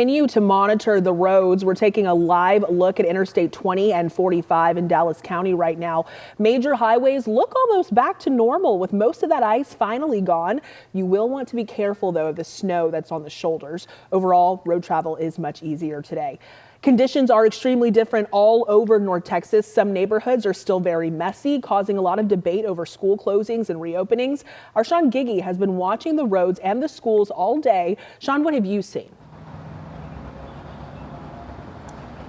Continue to monitor the roads. We're taking a live look at Interstate 20 and 45 in Dallas County right now. Major highways look almost back to normal with most of that ice finally gone. You will want to be careful though of the snow that's on the shoulders. Overall, road travel is much easier today. Conditions are extremely different all over North Texas. Some neighborhoods are still very messy, causing a lot of debate over school closings and reopenings. Our Sean Giggy has been watching the roads and the schools all day. Sean, what have you seen?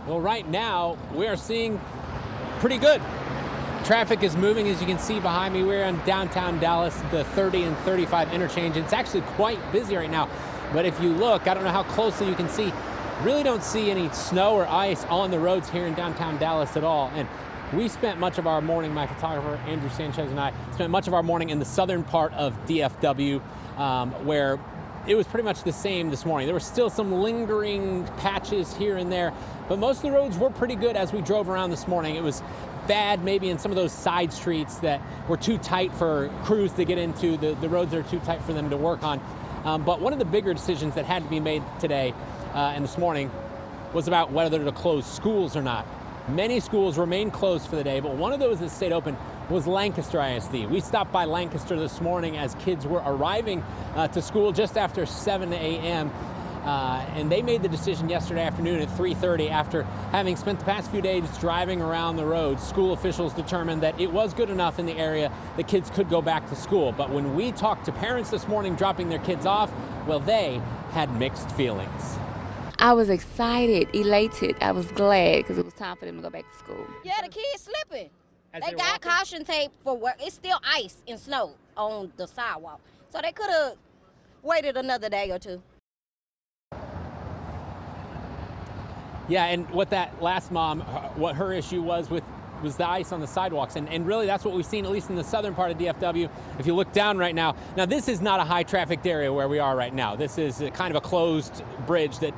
Well, right now we are seeing pretty good. Traffic is moving, as you can see behind me. We're in downtown Dallas, the 30 and 35 interchange. It's actually quite busy right now. But if you look, I don't know how closely you can see, really don't see any snow or ice on the roads here in downtown Dallas at all. And we spent much of our morning, my photographer Andrew Sanchez and I spent much of our morning in the southern part of DFW, where it was pretty much the same this morning. There were still some lingering patches here and there, but most of the roads were pretty good as we drove around this morning. It was bad maybe in some of those side streets that were too tight for crews to get into. The roads are too tight for them to work on. But one of the bigger decisions that had to be made today and this morning was about whether to close schools or not. Many schools remain closed for the day, but one of those that stayed open was Lancaster ISD. We stopped by Lancaster this morning as kids were arriving to school just after 7 a.m. And they made the decision yesterday afternoon at 3:30 after having spent the past few days driving around the roads. School officials determined that it was good enough in the area that kids could go back to school. But when we talked to parents this morning dropping their kids off, well, they had mixed feelings. I was excited, elated. I was glad because it was time for them to go back to school. Yeah, the kids slipping. They got walking? caution tape for work. It's still ice and snow on the sidewalk. So they could have waited another day or two. Yeah, and what that last mom, what her issue was the ice on the sidewalks. And really that's what we've seen, at least in the southern part of DFW. If you look down right now, this is not a high trafficked area where we are right now. This is kind of a closed bridge that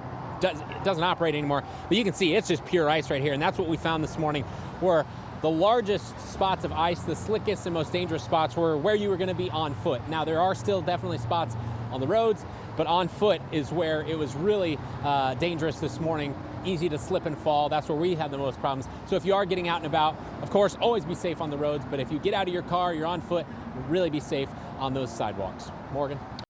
doesn't operate anymore. But you can see it's just pure ice right here. And that's what we found this morning, where the largest spots of ice, the slickest and most dangerous spots, were where you were going to be on foot. Now, there are still definitely spots on the roads, but on foot is where it was really dangerous this morning. Easy to slip and fall. That's where we had the most problems. So if you are getting out and about, of course, always be safe on the roads. But if you get out of your car, you're on foot, really be safe on those sidewalks. Morgan.